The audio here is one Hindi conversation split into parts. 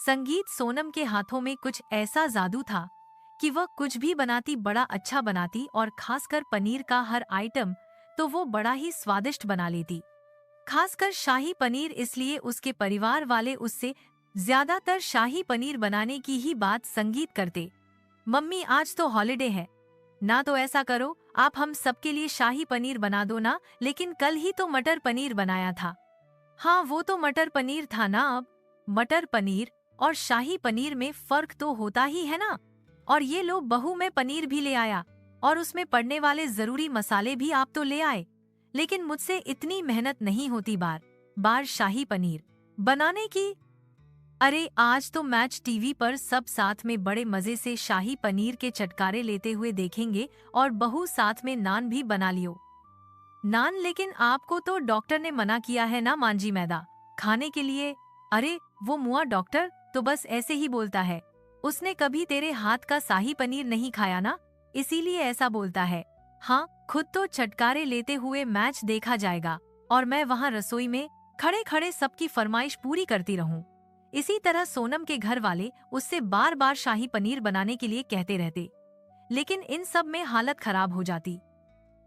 संगीत सोनम के हाथों में कुछ ऐसा जादू था कि वह कुछ भी बनाती बड़ा अच्छा बनाती और खासकर पनीर का हर आइटम तो वो बड़ा ही स्वादिष्ट बना लेती। खासकर शाही पनीर, इसलिए उसके परिवार वाले उससे ज्यादातर शाही पनीर बनाने की ही बात संगीत करते। मम्मी आज तो हॉलिडे है ना, तो ऐसा करो आप हम सबके लिए शाही पनीर बना दो ना, लेकिन कल ही तो मटर पनीर बनाया था। हाँ वो तो मटर पनीर था ना। अब मटर पनीर और शाही पनीर में फर्क तो होता ही है ना। और ये लो बहू, मैं पनीर भी ले आया और उसमें पड़ने वाले जरूरी मसाले भी आप तो ले आए, लेकिन मुझसे इतनी मेहनत नहीं होती बार बार शाही पनीर बनाने की। अरे आज तो मैच टीवी पर सब साथ में बड़े मजे से शाही पनीर के चटकारे लेते हुए देखेंगे और बहू साथ में नान भी बना लियो। नान, लेकिन आपको तो डॉक्टर ने मना किया है ना मांझी मैदा खाने के लिए। अरे वो मुआ डॉक्टर तो बस ऐसे ही बोलता है, उसने कभी तेरे हाथ का शाही पनीर नहीं खाया ना, इसीलिए ऐसा बोलता है। हाँ खुद तो चटकारे लेते हुए मैच देखा जाएगा और मैं वहाँ रसोई में खड़े खड़े सबकी फरमाइश पूरी करती रहूं। इसी तरह सोनम के घर वाले उससे बार बार शाही पनीर बनाने के लिए कहते रहते, लेकिन इन सब में हालत खराब हो जाती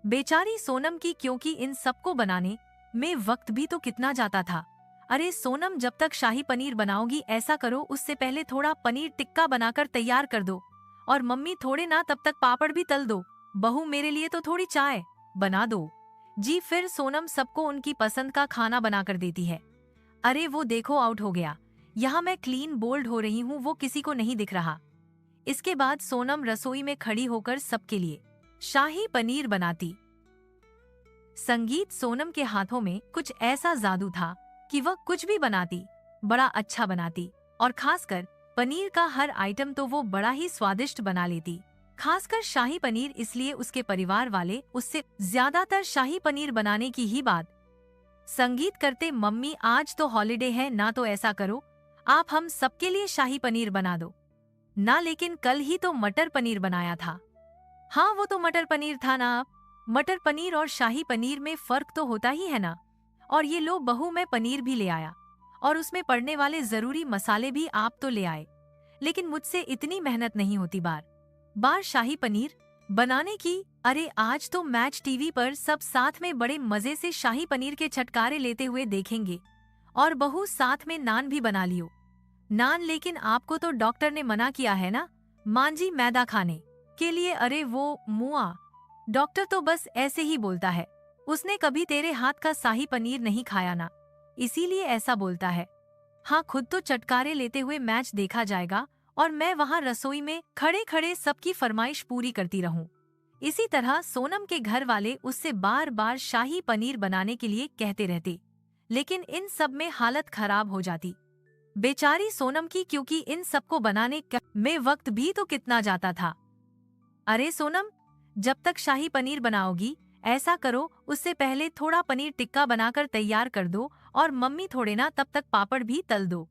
बेचारी सोनम की, क्योंकि इन सबको बनाने में वक्त भी तो कितना जाता था। अरे सोनम, जब तक शाही पनीर बनाओगी ऐसा करो उससे पहले थोड़ा पनीर टिक्का बनाकर तैयार कर दो, और मम्मी थोड़े ना तब तक पापड़ भी तल दो। बहू मेरे लिए तो थोड़ी चाय बना दो। जी। फिर सोनम सबको उनकी पसंद का खाना बना कर देती है। अरे वो देखो आउट हो गया, यहाँ मैं क्लीन बोल्ड हो रही हूँ, वो किसी को नहीं दिख रहा। इसके बाद सोनम रसोई में खड़ी होकर सबके लिए शाही पनीर बनाती। संगीत सोनम के हाथों में कुछ ऐसा जादू था कि वह कुछ भी बनाती बड़ा अच्छा बनाती, और खासकर पनीर का हर आइटम तो वो बड़ा ही स्वादिष्ट बना लेती। खासकर शाही पनीर, इसलिए उसके परिवार वाले उससे ज्यादातर शाही पनीर बनाने की ही बात संगीत करते। मम्मी आज तो हॉलिडे है ना, तो ऐसा करो आप हम सबके लिए शाही पनीर बना दो ना, लेकिन कल ही तो मटर पनीर बनाया था। हाँ वो तो मटर पनीर था ना। आप मटर पनीर और शाही पनीर में फर्क तो होता ही है ना। और ये लो बहू, मैं पनीर भी ले आया और उसमें पड़ने वाले जरूरी मसाले भी आप तो ले आए, लेकिन मुझसे इतनी मेहनत नहीं होती बार बार शाही पनीर बनाने की। अरे आज तो मैच टीवी पर सब साथ में बड़े मजे से शाही पनीर के छटकारे लेते हुए देखेंगे और बहू साथ में नान भी बना लियो। नान, लेकिन आपको तो डॉक्टर ने मना किया है ना मांझी मैदा खाने के लिए। अरे वो मुआ डॉक्टर तो बस ऐसे ही बोलता है, उसने कभी तेरे हाथ का शाही पनीर नहीं खाया ना, इसीलिए ऐसा बोलता है। हाँ खुद तो चटकारे लेते हुए मैच देखा जाएगा और मैं वहाँ रसोई में खड़े खड़े सबकी फरमाइश पूरी करती रहूं। इसी तरह सोनम के घर वाले उससे बार बार शाही पनीर बनाने के लिए कहते रहते, लेकिन इन सब में हालत खराब हो जाती बेचारी सोनम की, क्योंकि इन सबको बनाने में वक्त भी तो कितना जाता था। अरे सोनम, जब तक शाही पनीर बनाओगी ऐसा करो उससे पहले थोड़ा पनीर टिक्का बनाकर तैयार कर दो, और मम्मी थोड़े ना तब तक पापड़ भी तल दो।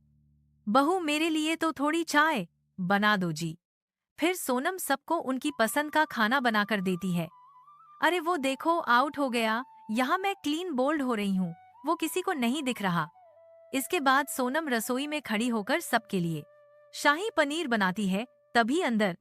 बहू मेरे लिए तो थोड़ी चाय बना दो जी। फिर सोनम सबको उनकी पसंद का खाना बनाकर देती है। अरे वो देखो आउट हो गया, यहाँ मैं क्लीन बोल्ड हो रही हूँ, वो किसी को नहीं दिख रहा। इसके बाद सोनम रसोई में खड़ी होकर सबके लिए शाही पनीर बनाती है। तभी अंदर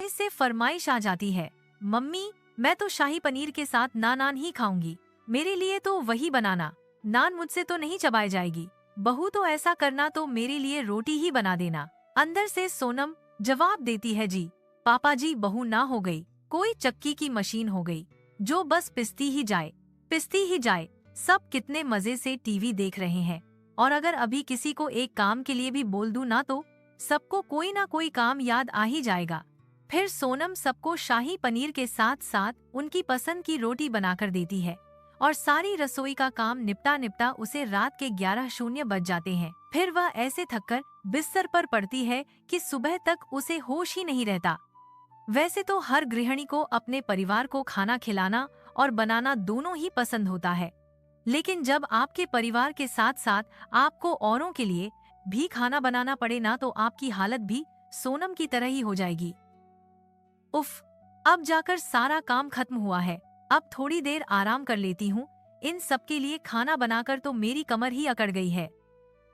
से फरमाइश आ जाती है, मम्मी मैं तो शाही पनीर के साथ नान ही खाऊंगी, मेरे लिए तो वही बनाना, नान मुझसे तो नहीं चबाई जाएगी। बहू तो ऐसा करना तो मेरे लिए रोटी ही बना देना। अंदर से सोनम जवाब देती है, जी पापा जी, बहू ना हो गई कोई चक्की की मशीन हो गई जो बस पिसती ही जाए पिसती ही जाए। सब कितने मजे से टीवी देख रहे हैं, और अगर अभी किसी को एक काम के लिए भी बोल दूं ना तो सबको कोई ना कोई काम याद आ ही जाएगा। फिर सोनम सबको शाही पनीर के साथ साथ उनकी पसंद की रोटी बनाकर देती है, और सारी रसोई का काम निपटा निपटा उसे रात के 11:00 बज जाते हैं। फिर वह ऐसे थककर बिस्तर पर पड़ती है कि सुबह तक उसे होश ही नहीं रहता। वैसे तो हर गृहिणी को अपने परिवार को खाना खिलाना और बनाना दोनों ही पसंद होता है, लेकिन जब आपके परिवार के साथ साथ आपको औरों के लिए भी खाना बनाना पड़े ना, तो आपकी हालत भी सोनम की तरह ही हो जाएगी। उफ, अब जाकर सारा काम खत्म हुआ है, अब थोड़ी देर आराम कर लेती हूँ। इन सबके लिए खाना बनाकर तो मेरी कमर ही अकड़ गई है।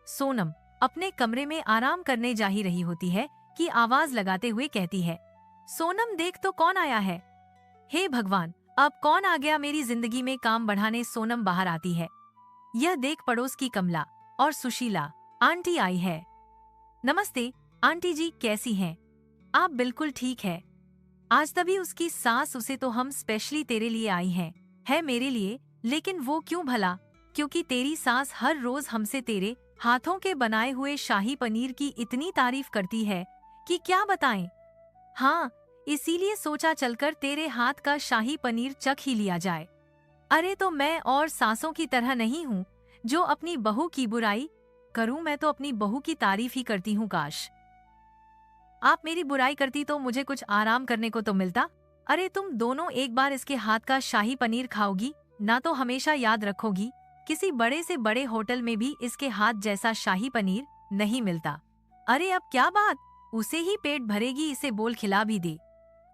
सोनम, अपने कमरे में आराम करने जा ही रही होती है कि आवाज लगाते हुए कहती है, सोनम देख तो कौन आया है। हे भगवान, अब कौन आ गया मेरी जिंदगी में काम बढ़ाने। सोनम बाहर आती है। यह देख पड़ोस की कमला और सुशीला आंटी आई है। नमस्ते आंटी जी, कैसी हैं? आप बिल्कुल ठीक है। आज तभी उसकी सास उसे तो हम स्पेशली तेरे लिए आई हैं। है मेरे लिए, लेकिन वो क्यों भला? क्योंकि तेरी सास हर रोज हमसे तेरे हाथों के बनाए हुए शाही पनीर की इतनी तारीफ करती है कि क्या बताएं। हाँ, इसीलिए सोचा चलकर तेरे हाथ का शाही पनीर चख ही लिया जाए। अरे तो मैं और सासों की तरह नहीं हूँ जो अपनी बहू की बुराई करूँ, मैं तो अपनी बहू की तारीफ ही करती हूँ। काश आप मेरी बुराई करती तो मुझे कुछ आराम करने को तो मिलता। अरे तुम दोनों एक बार इसके हाथ का शाही पनीर खाओगी ना तो हमेशा याद रखोगी, किसी बड़े से बड़े होटल में भी इसके हाथ जैसा शाही पनीर नहीं मिलता। अरे अब क्या बात, उसे ही पेट भरेगी, इसे बोल खिला भी दे।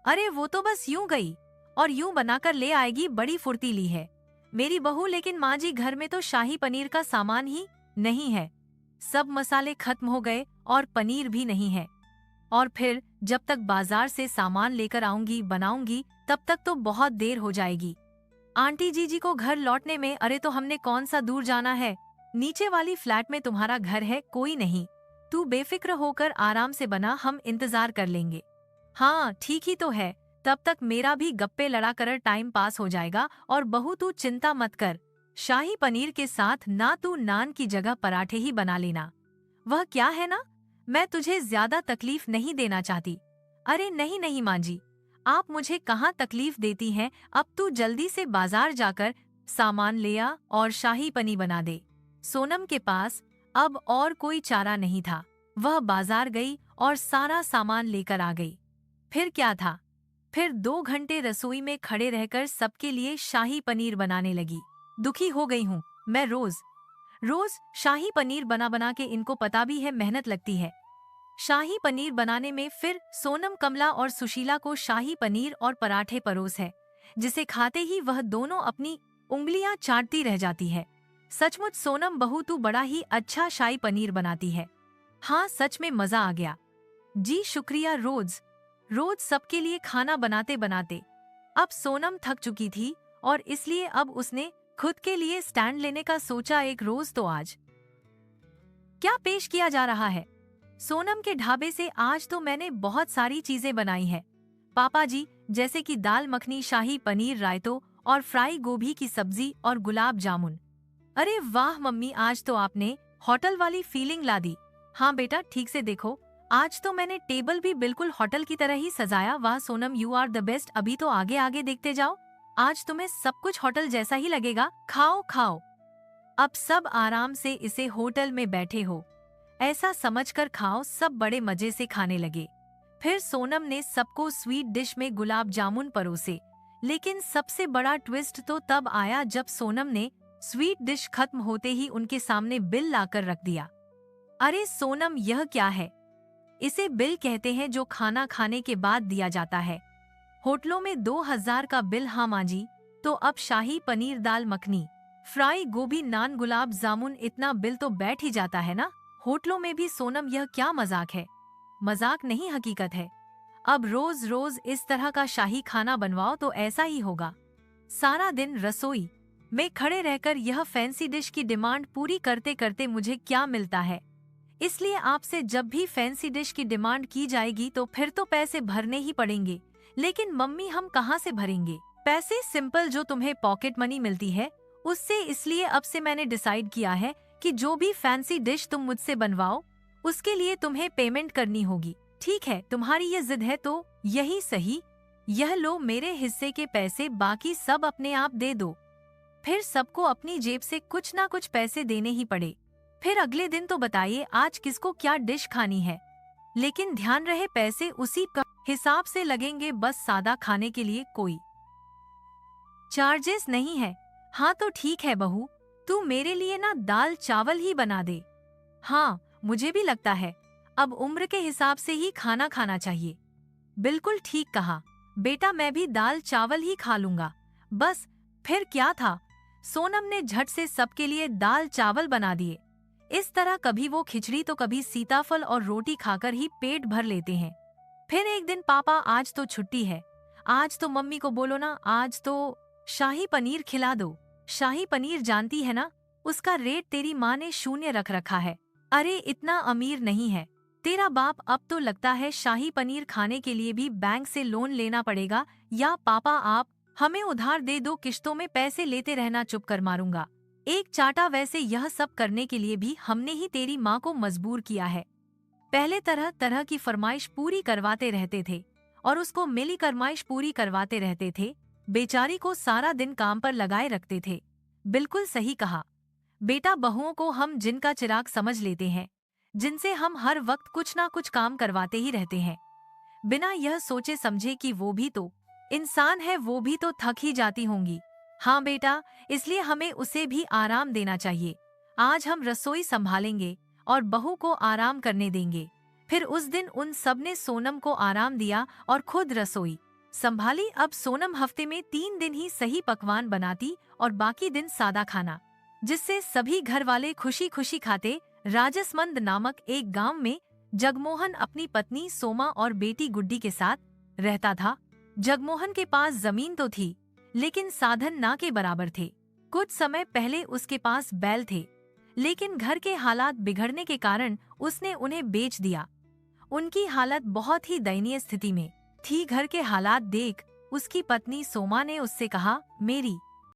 अरे वो तो बस यूं गई और यूं बनाकर ले आएगी, बड़ी फुर्तीली है मेरी बहू। लेकिन माँ जी, घर में तो शाही पनीर का सामान ही नहीं है, सब मसाले खत्म हो गए और पनीर भी नहीं है। और फिर जब तक बाजार से सामान लेकर आऊंगी बनाऊंगी तब तक तो बहुत देर हो जाएगी आंटी जी को घर लौटने में। अरे तो हमने कौन सा दूर जाना है, नीचे वाली फ्लैट में तुम्हारा घर है, कोई नहीं, तू बेफिक्र होकर आराम से बना, हम इंतजार कर लेंगे। हाँ ठीक ही तो है, तब तक मेरा भी गप्पे लड़ा कर टाइम पास हो जाएगा। और बहू तू चिंता मत कर, शाही पनीर के साथ ना तू नान की जगह पराठे ही बना लेना। वह क्या है ना, मैं तुझे ज्यादा तकलीफ नहीं देना चाहती। अरे नहीं नहीं माँ जी, आप मुझे कहाँ तकलीफ देती हैं। अब तू जल्दी से बाजार जाकर सामान ले आ और शाही पनीर बना दे। सोनम के पास अब और कोई चारा नहीं था, वह बाजार गई और सारा सामान लेकर आ गई। फिर क्या था, फिर 2 घंटे रसोई में खड़े रहकर सबके लिए शाही पनीर बनाने लगी। दुखी हो गई हूँ मैं, रोज रोज शाही पनीर बना बना के, इनको पता भी है मेहनत लगती है शाही पनीर बनाने में। फिर सोनम, कमला और सुशीला को शाही पनीर और पराठे परोस है, जिसे खाते ही वह दोनों अपनी उंगलियां चाटती रह जाती है। सचमुच सोनम बहू, तू बड़ा ही अच्छा शाही पनीर बनाती है। हाँ सच में मजा आ गया जी, शुक्रिया। रोज रोज सबके लिए खाना बनाते बनाते अब सोनम थक चुकी थी और इसलिए अब उसने खुद के लिए स्टैंड लेने का सोचा। एक रोज तो आज क्या पेश किया जा रहा है सोनम के ढाबे से? आज तो मैंने बहुत सारी चीजें बनाई है पापा जी, जैसे कि दाल मखनी, शाही पनीर, रायतो और फ्राई गोभी की सब्जी और गुलाब जामुन। अरे वाह मम्मी, आज तो आपने होटल वाली फीलिंग ला दी। हाँ बेटा ठीक से देखो, आज तो मैंने टेबल भी बिल्कुल होटल की तरह ही सजाया। वाह Sonam, you are the best. अभी तो आगे आगे देखते जाओ, आज तुम्हें सब कुछ होटल जैसा ही लगेगा। खाओ खाओ, अब सब आराम से इसे होटल में बैठे हो ऐसा समझकर खाओ। सब बड़े मजे से खाने लगे। फिर सोनम ने सबको स्वीट डिश में गुलाब जामुन परोसे। लेकिन सबसे बड़ा ट्विस्ट तो तब आया जब सोनम ने स्वीट डिश खत्म होते ही उनके सामने बिल लाकर रख दिया। अरे सोनम, यह क्या है? इसे बिल कहते हैं जो खाना खाने के बाद दिया जाता है। होटलों में 2000 का बिल। हाँ माँ जी, तो अब शाही पनीर, दाल मखनी, फ्राई गोभी, नान, गुलाब जामुन, इतना बिल तो बैठ ही जाता है ना होटलों में भी। सोनम, यह क्या मजाक है? मजाक नहीं, हकीकत है। अब रोज रोज इस तरह का शाही खाना बनवाओ तो ऐसा ही होगा। सारा दिन रसोई में खड़े रहकर यह फैंसी डिश की डिमांड पूरी करते करते मुझे क्या मिलता है? इसलिए आपसे जब भी फैंसी डिश की डिमांड की जाएगी तो फिर तो पैसे भरने ही पड़ेंगे। लेकिन मम्मी, हम कहाँ से भरेंगे पैसे? सिंपल, जो तुम्हें पॉकेट मनी मिलती है उससे। इसलिए अब से मैंने डिसाइड किया है कि जो भी फैंसी डिश तुम मुझसे बनवाओ उसके लिए तुम्हें पेमेंट करनी होगी। ठीक है, तुम्हारी ये जिद है तो यही सही। यह लो मेरे हिस्से के पैसे, बाकी सब अपने आप दे दो। फिर सबको अपनी जेब से कुछ ना कुछ पैसे देने ही पड़े। फिर अगले दिन तो बताइए आज किसको क्या डिश खानी है। लेकिन ध्यान रहे पैसे उसी का हिसाब से लगेंगे, बस सादा खाने के लिए कोई चार्जेस नहीं है। हाँ तो ठीक है बहू, तू मेरे लिए ना दाल चावल ही बना दे। हाँ मुझे भी लगता है अब उम्र के हिसाब से ही खाना खाना चाहिए। बिल्कुल ठीक कहा बेटा, मैं भी दाल चावल ही खा लूंगा बस। फिर क्या था, सोनम ने झट से सबके लिए दाल चावल बना दिए। इस तरह कभी वो खिचड़ी तो कभी सीताफल और रोटी खाकर ही पेट भर लेते हैं। फिर एक दिन पापा, आज तो छुट्टी है, आज तो मम्मी को बोलो ना, आज तो शाही पनीर खिला दो। शाही पनीर जानती है ना, उसका रेट तेरी माँ ने शून्य रख रखा है। अरे इतना अमीर नहीं है तेरा बाप, अब तो लगता है शाही पनीर खाने के लिए भी बैंक से लोन लेना पड़ेगा। या पापा आप हमें उधार दे दो, किश्तों में पैसे लेते रहना, चुप कर मारूंगा एक चाटा। वैसे यह सब करने के लिए भी हमने ही तेरी माँ को मजबूर किया है। पहले तरह तरह की फरमाइश पूरी करवाते रहते थे और उसको मिली फरमाइश पूरी करवाते रहते थे। बेचारी को सारा दिन काम पर लगाए रखते थे। बिल्कुल सही कहा बेटा, बहुओं को हम जिनका चिराग समझ लेते हैं, जिनसे हम हर वक्त कुछ ना कुछ काम करवाते ही रहते हैं, बिना यह सोचे समझे कि वो भी तो इंसान है, वो भी तो थक ही जाती होंगी। हाँ बेटा, इसलिए हमें उसे भी आराम देना चाहिए। आज हम रसोई संभालेंगे और बहू को आराम करने देंगे। फिर उस दिन उन सब ने सोनम को आराम दिया और खुद रसोई संभाली। अब सोनम हफ्ते में 3 दिन ही सही पकवान बनाती और बाकी दिन सादा खाना, जिससे सभी घर वाले खुशी खुशी खाते। राजसमंद नामक एक गांव में जगमोहन अपनी पत्नी सोमा और बेटी गुड्डी के साथ रहता था। जगमोहन के पास जमीन तो थी, लेकिन साधन ना के बराबर थे। कुछ समय पहले उसके पास बैल थे, लेकिन घर के हालात बिगड़ने के कारण उसने उन्हें बेच दिया। उनकी हालत बहुत ही दयनीय स्थिति में थी। घर के हालात देख उसकी पत्नी सोमा ने उससे कहा, मेरी